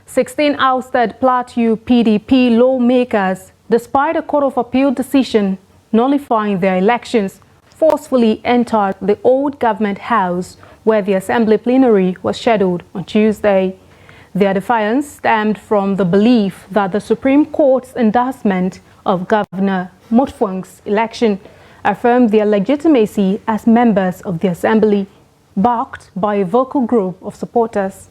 16 ousted Plateau PDP lawmakers, despite a Court of Appeal decision nullifying their elections, forcefully entered the old government house where the assembly plenary was scheduled on Tuesday. Their defiance stemmed from the belief that the Supreme Court's endorsement of Governor Mutfwang's election affirmed their legitimacy as members of the assembly, backed by a vocal group of supporters.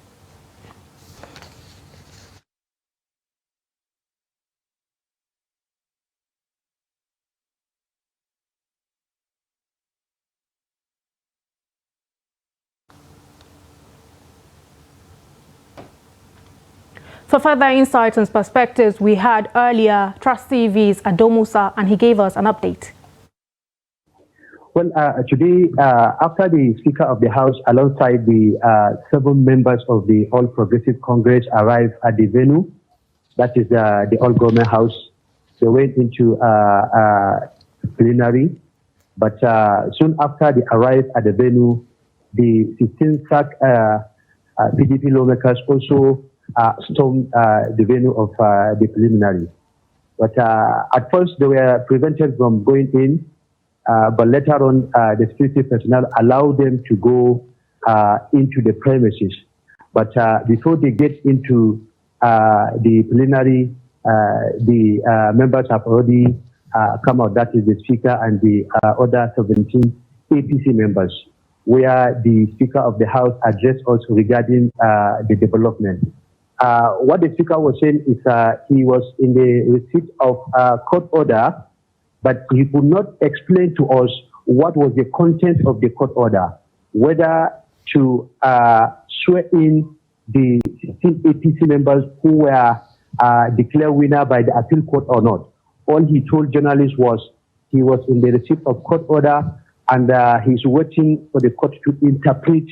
For further insights and perspectives, we had earlier Trust TV's Adomusa, and he gave us an update. Well, today, after the Speaker of the House, alongside the 7 members of the All Progressive Congress, arrived at the venue, that is the All Government House, they went into plenary. But soon after they arrived at the venue, the 16 SAC PDP lawmakers also stormed the venue of the preliminary. But at first, they were prevented from going in. But later on, the security personnel allowed them to go into the premises. But before they get into the plenary, the members have already come out. That is the Speaker and the other 17 APC members, where the Speaker of the House addressed us regarding the development. What the Speaker was saying is he was in the receipt of a court order, but he could not explain to us what was the content of the court order, whether to swear in the 16 APC members who were declared winner by the appeal court or not. All he told journalists was he was in the receipt of court order and he's waiting for the court to interpret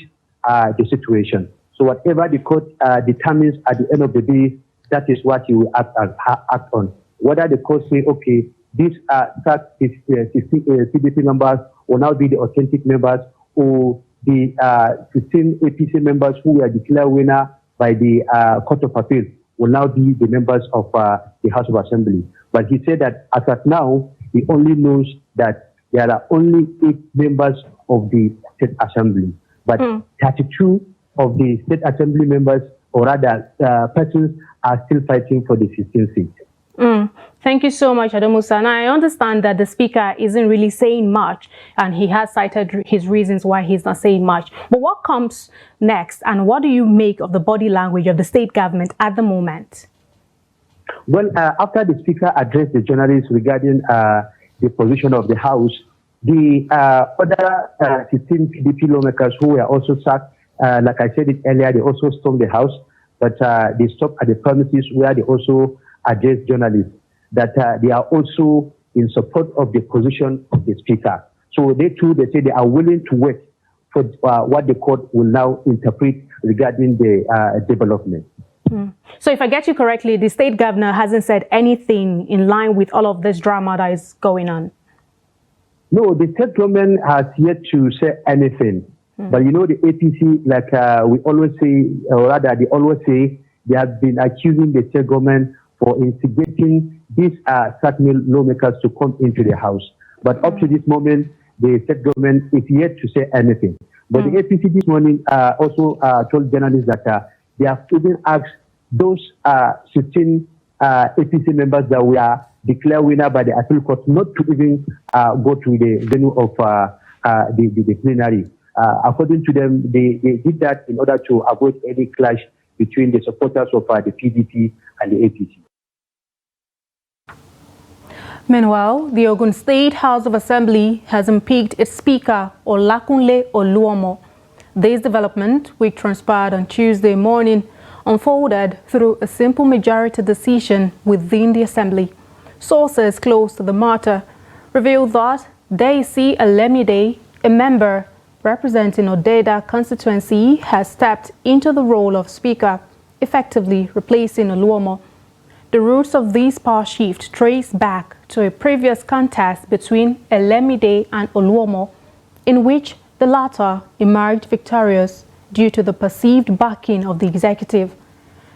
the situation. So whatever the court determines at the end of the day, that is what he will act on. Whether the court say, okay, these 16 members will now be the authentic members, or the 15 APC members who were declared winner by the Court of Appeal will now be the members of the House of Assembly. But he said that as of now, he only knows that there are only 8 members of the State Assembly, but 32 of the State Assembly members, or rather persons, are still fighting for the 16th seat. Thank you so much, Adomusa. And I understand that the Speaker isn't really saying much, and he has cited his reasons why he's not saying much. But what comes next, and what do you make of the body language of the state government at the moment? Well, after the Speaker addressed the journalists regarding the position of the House, the other 15 PDP lawmakers who were also sacked, like I said it earlier, they also stormed the House, but they stopped at the premises where they also addressed journalists that they are also in support of the position of the Speaker. So they too, they say they are willing to wait for what the court will now interpret regarding the development. So if I get you correctly, the state governor hasn't said anything in line with all of this drama that is going on? No, the state government has yet to say anything. But you know, the APC, like we always say, or rather they always say, they have been accusing the state government for instigating these certain lawmakers to come into the House. But up to this moment, the state government is yet to say anything. But the APC this morning also told journalists that they have even asked those 16 APC members that were declared winner by the appeal court not to even go to the venue of the plenary. According to them, they did that in order to avoid any clash between the supporters of the PDP and the APC. Meanwhile, the Ogun State House of Assembly has impeached its Speaker, Olakunle Oluomo. This development, which transpired on Tuesday morning, unfolded through a simple majority decision within the Assembly. Sources close to the matter revealed that Daisy Alemide, a member representing Odeda constituency, has stepped into the role of Speaker, effectively replacing Oluomo. The roots of this power shift trace back to a previous contest between Alemide and Oluomo, in which the latter emerged victorious due to the perceived backing of the executive.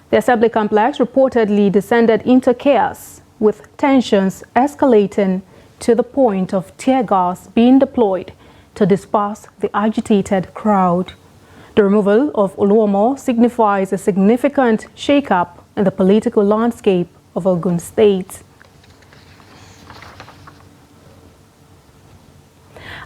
The assembly complex reportedly descended into chaos, with tensions escalating to the point of tear gas being deployed to disperse the agitated crowd. The removal of Oluomo signifies a significant shake-up in the political landscape of Ogun State.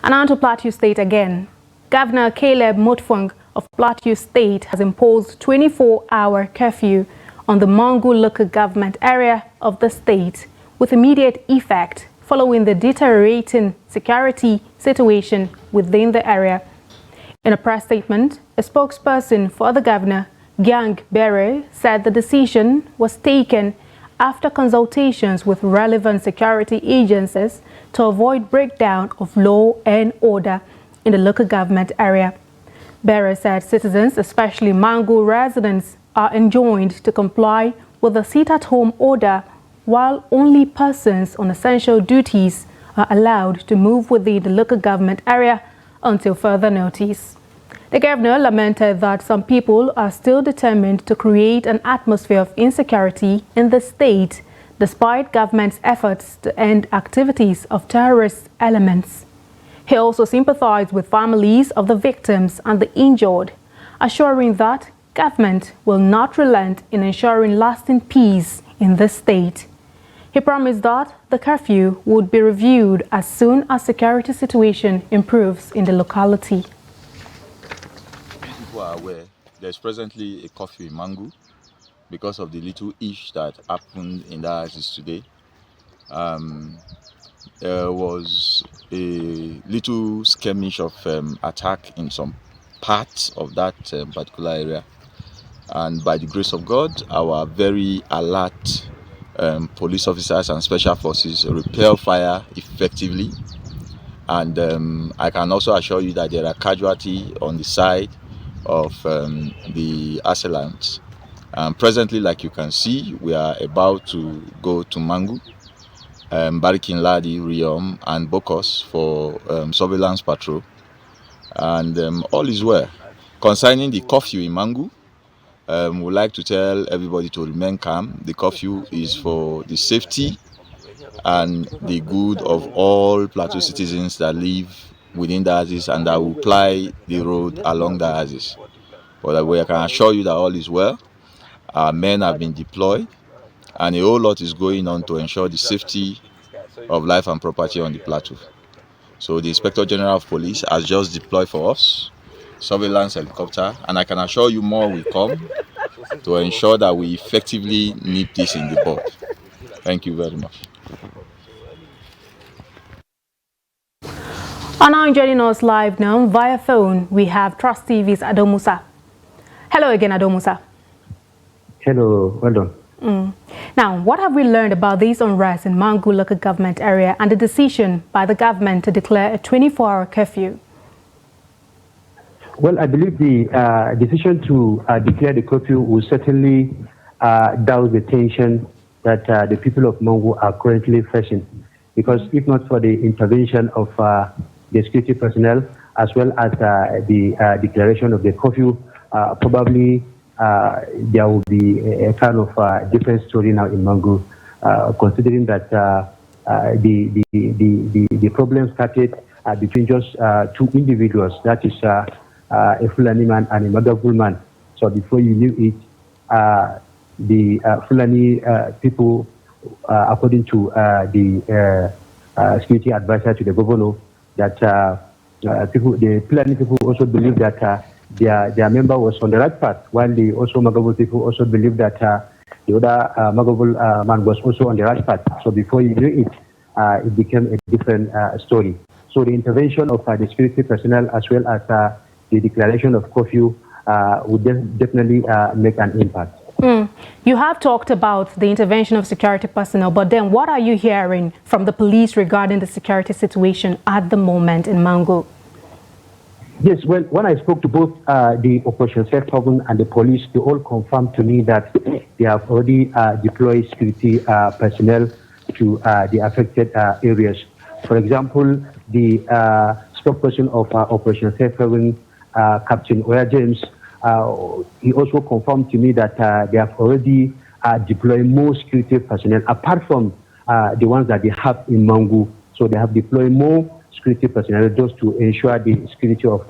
And on to Plateau State again. Governor Caleb Mutfwang of Plateau State has imposed 24-hour curfew on the Mangu local government area of the state with immediate effect following the deteriorating security situation within the area. In a press statement, a spokesperson for the governor, Gyang Bere, said the decision was taken after consultations with relevant security agencies to avoid breakdown of law and order in the local government area. Bere said citizens, especially Mangu residents, are enjoined to comply with the sit-at-home order, while only persons on essential duties are allowed to move within the local government area until further notice. The governor lamented that some people are still determined to create an atmosphere of insecurity in the state, despite government's efforts to end activities of terrorist elements. He also sympathized with families of the victims and the injured, assuring that government will not relent in ensuring lasting peace in the state. He promised that the curfew would be reviewed as soon as security situation improves in the locality. People are aware there's presently a curfew in Mangu because of the little ish that happened in the houses today. There was a little skirmish of attack in some parts of that particular area, and by the grace of God, our very alert police officers and special forces repel fire effectively, and I can also assure you that there are casualties on the side of the assailants. Presently, like you can see, we are about to go to Mangu, Barikin Ladi, Riom and Bokos for surveillance patrol, and all is well. Concerning the curfew in Mangu, we would like to tell everybody to remain calm. The curfew is for the safety and the good of all Plateau citizens that live within the houses and that will ply the road along the houses. But I can assure you that all is well. Our men have been deployed, and a whole lot is going on to ensure the safety of life and property on the plateau. So the Inspector General of Police has just deployed for us surveillance helicopter, and I can assure you more will come to ensure that we effectively nip this in the bud. Thank you very much. And now joining us live now via phone, we have Trust TV's Adomusa. Hello again, Adomusa. Hello, well done. Now, what have we learned about these unrest in Mangu local government area and the decision by the government to declare a 24-hour curfew? Well, I believe the decision to declare the curfew will certainly douse the tension that the people of Mangu are currently facing. Because if not for the intervention of the security personnel, as well as the declaration of the curfew, probably there will be a kind of different story now in Mangu, considering that the problem started between just two individuals, that is a Fulani man and a Magabul man. So before you knew it, the Fulani people, according to the security advisor to the governor, that the Fulani people also believe that their member was on the right path, while the also Magabul people also believe that the other Magabul man was also on the right path. So before you knew it, it became a different story. So the intervention of the security personnel as well as the declaration of curfew would definitely make an impact. You have talked about the intervention of security personnel, but then what are you hearing from the police regarding the security situation at the moment in Mangu? Yes, well, when I spoke to both the Operation Safe Haven and the police, they all confirmed to me that they have already deployed security personnel to the affected areas. For example, the spokesperson of Operation Safe Haven, Captain Oya James, he also confirmed to me that they have already deployed more security personnel apart from the ones that they have in Mangu. So they have deployed more security personnel just to ensure the security of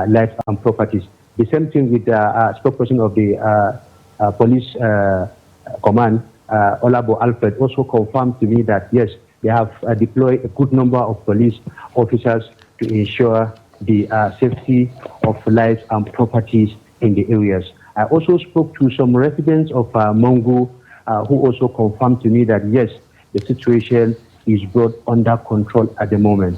lives and properties. The same thing with the spokesperson of the police command, Olabo Alfred, also confirmed to me that yes, they have deployed a good number of police officers to ensure the safety of lives and properties in the areas. I also spoke to some residents of Mangu who also confirmed to me that yes, the situation is brought under control at the moment.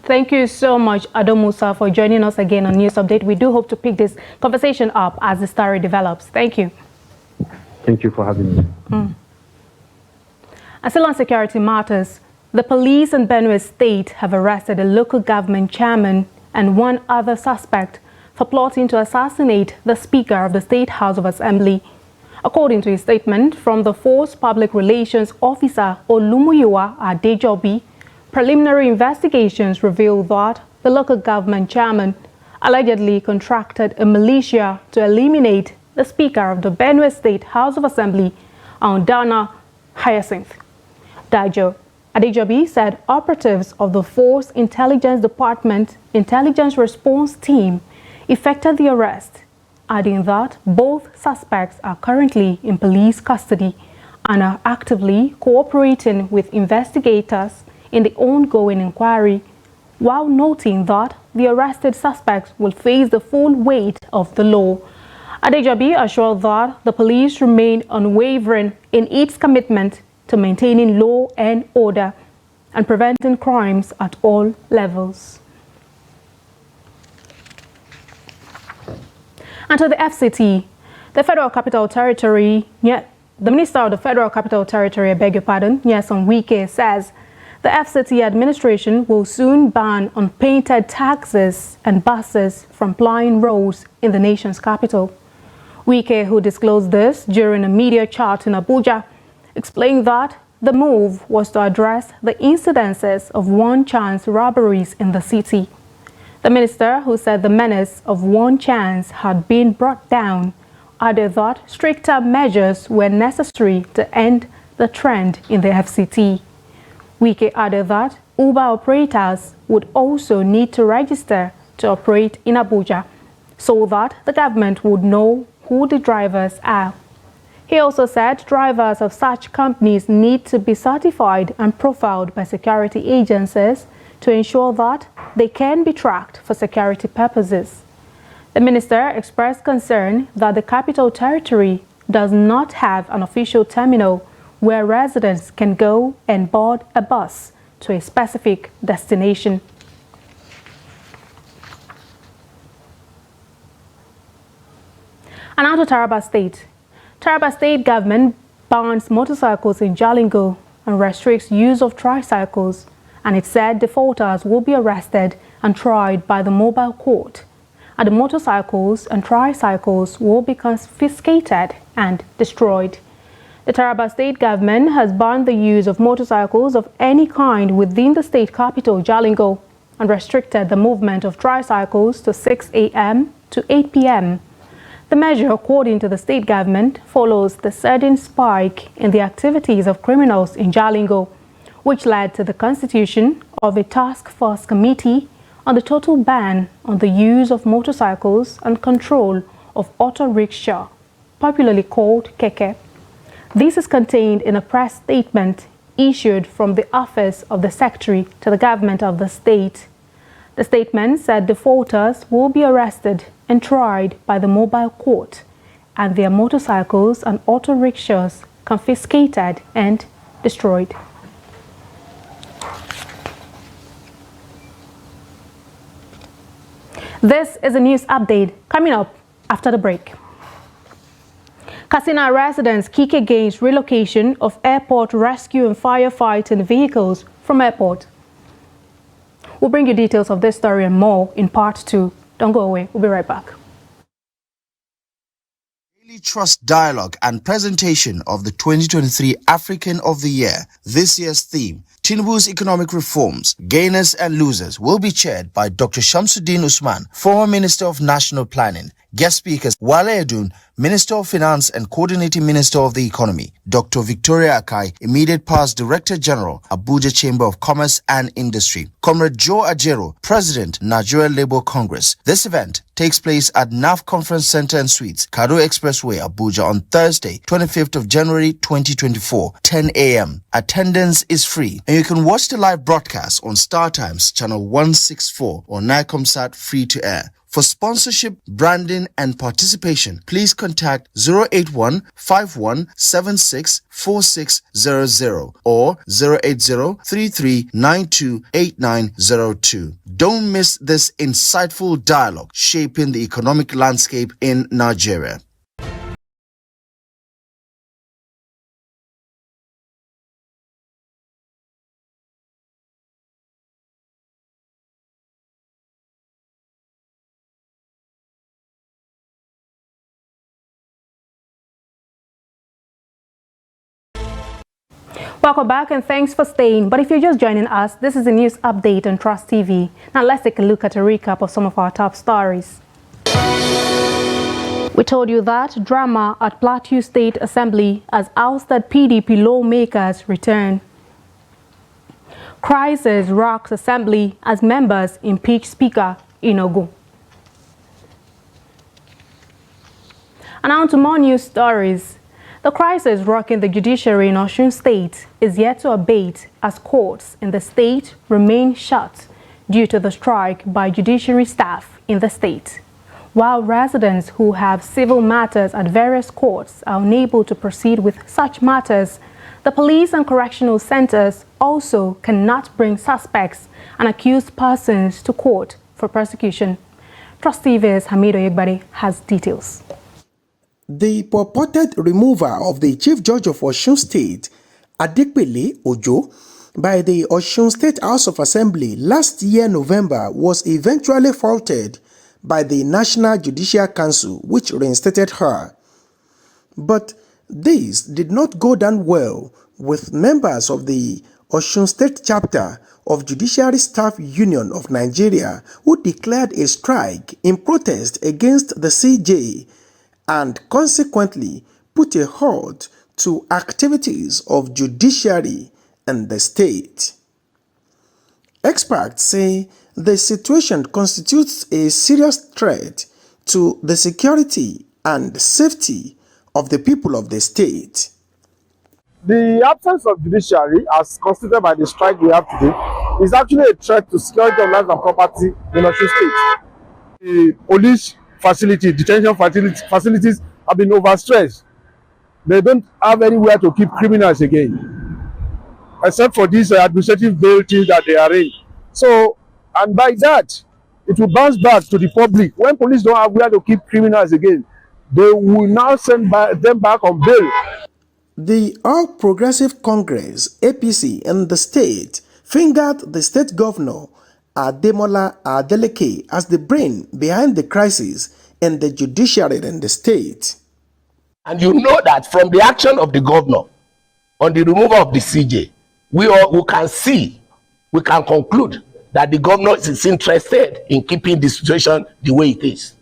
Thank you so much, Ado Musa, for joining us again on News Update. We do hope to pick this conversation up as the story develops. Thank you. Thank you for having me. And still on security matters, the police in Benue State have arrested a local government chairman and one other suspect for plotting to assassinate the Speaker of the State House of Assembly. According to a statement from the Force Public Relations Officer Olumuyiwa Adejobi, preliminary investigations reveal that the local government chairman allegedly contracted a militia to eliminate the Speaker of the Benue State House of Assembly, Dana Hyacinth Dajo. Adejobi said operatives of the Force Intelligence Department Intelligence Response Team effected the arrest, adding that both suspects are currently in police custody and are actively cooperating with investigators in the ongoing inquiry, while noting that the arrested suspects will face the full weight of the law. Adejobi assured that the police remain unwavering in its commitment to maintaining law and order and preventing crimes at all levels. And to the FCT, the Federal Capital Territory, the Minister of the Federal Capital Territory, I beg your pardon, Nyesom Wike, says the FCT administration will soon ban unpainted taxis and buses from plying roads in the nation's capital. Wike, who disclosed this during a media chat in Abuja, explained that the move was to address the incidences of one-chance robberies in the city. The minister, who said the menace of one chance had been brought down, added that stricter measures were necessary to end the trend in the FCT. Wike added that Uber operators would also need to register to operate in Abuja so that the government would know who the drivers are. He also said drivers of such companies need to be certified and profiled by security agencies to ensure that they can be tracked for security purposes. The minister expressed concern that the Capital Territory does not have an official terminal where residents can go and board a bus to a specific destination. And now to Taraba State. Taraba State government bans motorcycles in Jalingo and restricts use of tricycles, and it said defaulters will be arrested and tried by the mobile court, and the motorcycles and tricycles will be confiscated and destroyed. The Taraba State government has banned the use of motorcycles of any kind within the state capital, Jalingo, and restricted the movement of tricycles to 6 a.m. to 8 p.m. The measure, according to the state government, follows the sudden spike in the activities of criminals in Jalingo, which led to the constitution of a task force committee on the total ban on the use of motorcycles and control of auto rickshaw, popularly called keke. This is contained in a press statement issued from the office of the secretary to the government of the state. The statement said defaulters will be arrested and tried by the mobile court, and their motorcycles and auto rickshaws confiscated and destroyed. This is a news update coming up after the break. Katsina residents kick against relocation of airport rescue and firefighting vehicles from airport. We'll bring you details of this story and more in part 2. Don't go away. We'll be right back. Daily Trust Dialogue and presentation of the 2023 African of the Year. This year's theme, Tinubu's Economic Reforms, Gainers and Losers, will be chaired by Dr. Shamsuddin Usman, former Minister of National Planning. Guest speakers Wale Edun, Minister of Finance and Coordinating Minister of the Economy, Dr. Victoria Akai, Immediate Past Director General, Abuja Chamber of Commerce and Industry, Comrade Joe Ajero, President, Nigeria Labour Congress. This event takes place at NAF Conference Center and Suites, Kado Expressway, Abuja on Thursday, 25th of January 2024, 10 a.m. Attendance is free, and you can watch the live broadcast on Star Times Channel 164 or Nicomsat free to air. For sponsorship, branding, and participation, please contact 081 5176 4600 or 080 3392 8902. Don't miss this insightful dialogue shaping the economic landscape in Nigeria. Welcome back and thanks for staying. But if you're just joining us, this is a news update on Trust TV. Now let's take a look at a recap of some of our top stories. We told you that drama at Plateau State Assembly as ousted PDP lawmakers return. Crisis rocks Assembly as members impeach Speaker Tinubu. And on to more news stories. The crisis rocking the judiciary in Osun State is yet to abate as courts in the state remain shut due to the strike by judiciary staff in the state. While residents who have civil matters at various courts are unable to proceed with such matters, the police and correctional centers also cannot bring suspects and accused persons to court for prosecution. Trust TV's Hamido Yegbade has details. The purported removal of the Chief Judge of Osun State, Adepele Ojo, by the Osun State House of Assembly last year November was eventually faulted by the National Judicial Council, which reinstated her. But this did not go down well with members of the Osun State chapter of Judiciary Staff Union of Nigeria, who declared a strike in protest against the CJ and consequently put a halt to activities of judiciary in the state. Experts say the situation constitutes a serious threat to the security and safety of the people of the state. The absence of judiciary, as constituted by the strike we have today, is actually a threat to security of life and property in Osun State. The police facility, detention facilities have been overstressed. They don't have anywhere to keep criminals again, except for these administrative bail things that they arrange. So, and by that, it will bounce back to the public. When police don't have where to keep criminals again, they will now send them back on bail. The All Progressive Congress, APC, in the state fingered the state governor Ademola Adeleke as the brain behind the crisis in the judiciary in the state. And you know that from the action of the governor on the removal of the CJ, we can conclude that the governor is interested in keeping the situation the way it is.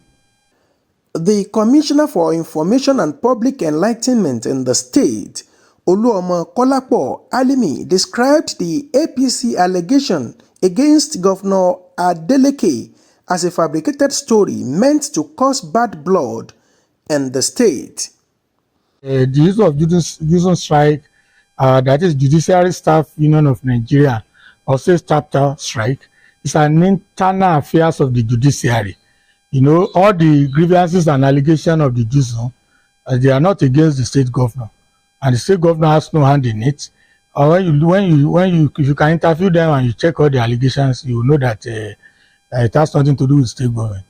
The Commissioner for Information and Public Enlightenment in the state, Oluomo Kolapo Alimi, described the APC allegation against Governor Adeleke as a fabricated story meant to cause bad blood in the state. The use of judicial strike, that is Judiciary Staff Union of Nigeria, or state chapter strike, is an internal affairs of the judiciary. You know, all the grievances and allegations of the judicial, they are not against the state governor, and the state governor has no hand in it. Or if you can interview them and you check all the allegations, you will know that it has nothing to do with state government.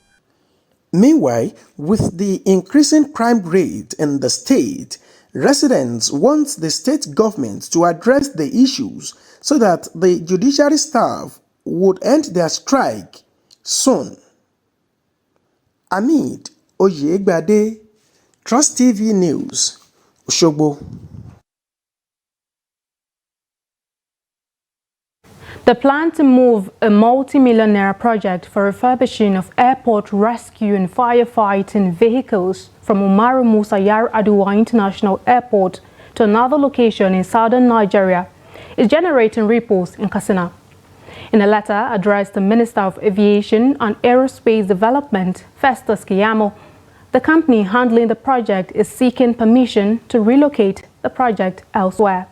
Meanwhile, with the increasing crime rate in the state, residents want the state government to address the issues so that the judiciary staff would end their strike soon. Amid Oyegbade, Trust TV News, Osogbo. The plan to move a multi-million-naira project for refurbishing of airport rescue and firefighting vehicles from Umaru Musa Yar'Adua International Airport to another location in southern Nigeria is generating ripples in Katsina. In a letter addressed to Minister of Aviation and Aerospace Development, Festus Keyamo, the company handling the project is seeking permission to relocate the project elsewhere.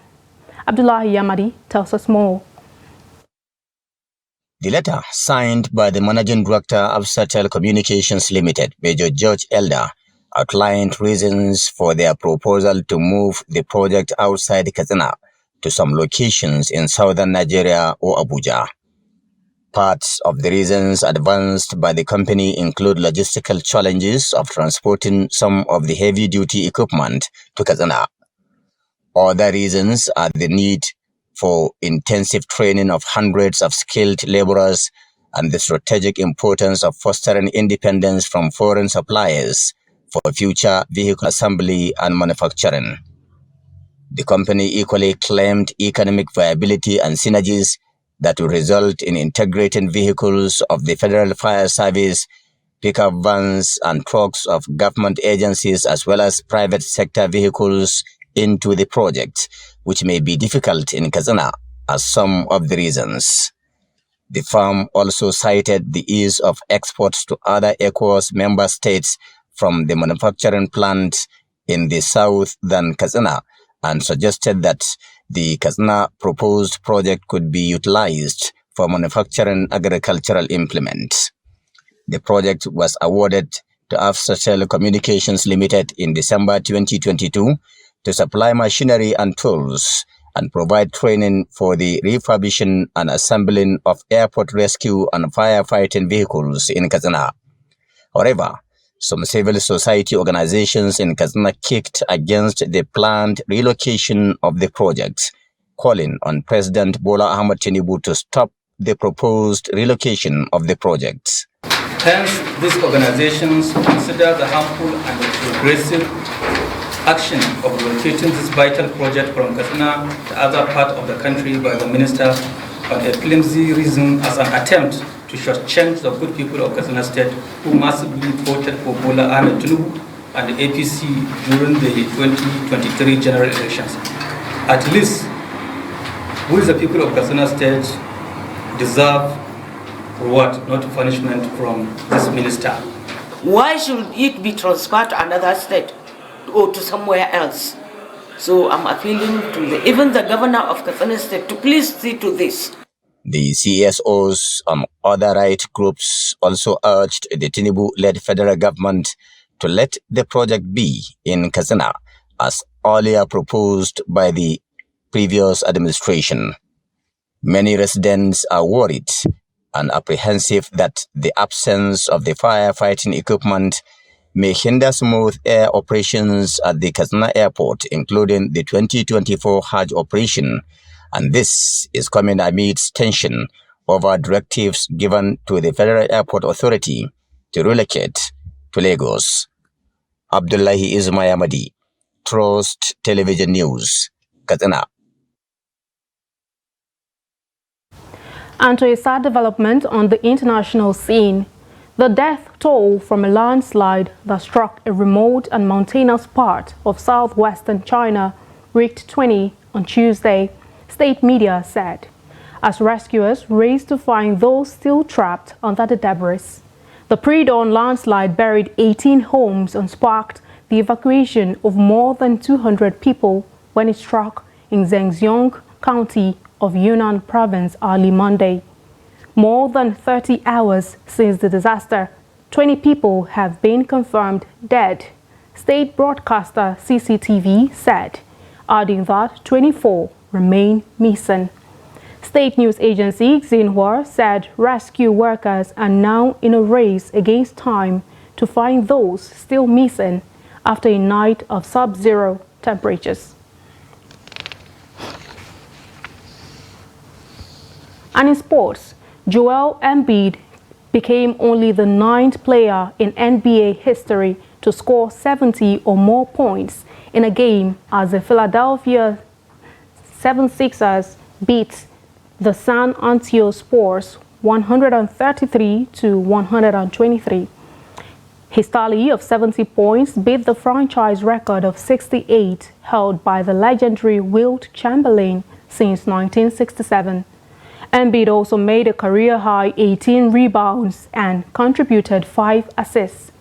Abdullahi Yamadi tells us more. The letter, signed by the Managing Director of Satel Communications Limited, Major George Elder, outlined reasons for their proposal to move the project outside Katsina to some locations in southern Nigeria or Abuja. Parts of the reasons advanced by the company include logistical challenges of transporting some of the heavy-duty equipment to Katsina. Other reasons are the need for intensive training of hundreds of skilled laborers and the strategic importance of fostering independence from foreign suppliers for future vehicle assembly and manufacturing. The company equally claimed economic viability and synergies that will result in integrating vehicles of the Federal Fire Service, pickup vans and trucks of government agencies as well as private sector vehicles into the project, which may be difficult in Katsina as some of the reasons. The firm also cited the ease of exports to other ECOWAS member states from the manufacturing plant in the south than Katsina and suggested that the Katsina proposed project could be utilized for manufacturing agricultural implements. The project was awarded to Satel Communications Limited in December 2022 to supply machinery and tools and provide training for the refurbishing and assembling of airport rescue and firefighting vehicles in Katsina. However, some civil society organizations in Katsina kicked against the planned relocation of the project, calling on President Bola Ahmed Tinubu to stop the proposed relocation of the project. Hence, these organizations consider the harmful and regressive action of relocating this vital project from Katsina to other part of the country by the minister on a flimsy reason as an attempt to shortchange the good people of Katsina State who massively voted for Bola Ahmed Tinubu and the APC during the 2023 general elections. At least, we the people of Katsina State deserve reward, not punishment from this minister. Why should it be transferred to another state or to somewhere else? So I'm appealing to even the governor of Katsina State to please see to this. The CSOs and other right groups also urged the Tinubu-led federal government to let the project be in Katsina as earlier proposed by the previous administration. Many residents are worried and apprehensive that the absence of the firefighting equipment may hinder smooth air operations at the Katsina airport, including the 2024 Hajj operation, and this is coming amidst tension over directives given to the Federal Airport Authority to relocate to Lagos. Abdullahi Ismayamadi, Trust Television News, Katsina. And to a sad development on the international scene, the death toll from a landslide that struck a remote and mountainous part of southwestern China reached 20 on Tuesday, state media said, as rescuers raced to find those still trapped under the debris. The pre-dawn landslide buried 18 homes and sparked the evacuation of more than 200 people when it struck in Zhejiang County of Yunnan Province early Monday. More than 30 hours since the disaster, 20 people have been confirmed dead, state broadcaster CCTV said, adding that 24 remain missing. State news agency Xinhua said rescue workers are now in a race against time to find those still missing after a night of sub-zero temperatures. And in sports, Joel Embiid became only the 9th player in NBA history to score 70 or more points in a game as the Philadelphia 76ers beat the San Antio Spurs 133 to 123. His tally of 70 points beat the franchise record of 68 held by the legendary Wilt Chamberlain since 1967. Embiid also made a career-high 18 rebounds and contributed 5 assists.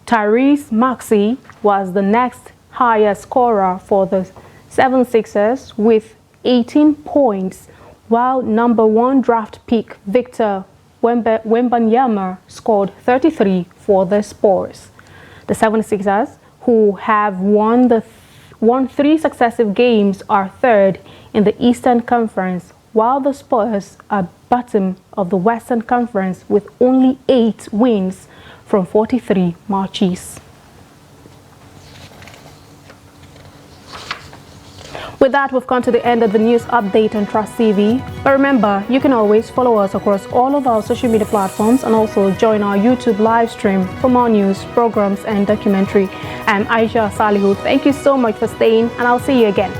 Tyrese Maxey was the next highest scorer for the 76ers with 18 points, while number 1 draft pick Victor Wembanyama scored 33 for the Spurs. The 76ers, who have won 3 successive games, are third in the Eastern Conference, while the Spurs are bottom of the Western Conference with only 8 wins from 43 matches. With that, we've come to the end of the news update on Trust TV. But remember, you can always follow us across all of our social media platforms and also join our YouTube live stream for more news, programs, and documentary. I'm Aisha Salihu. Thank you so much for staying, and I'll see you again.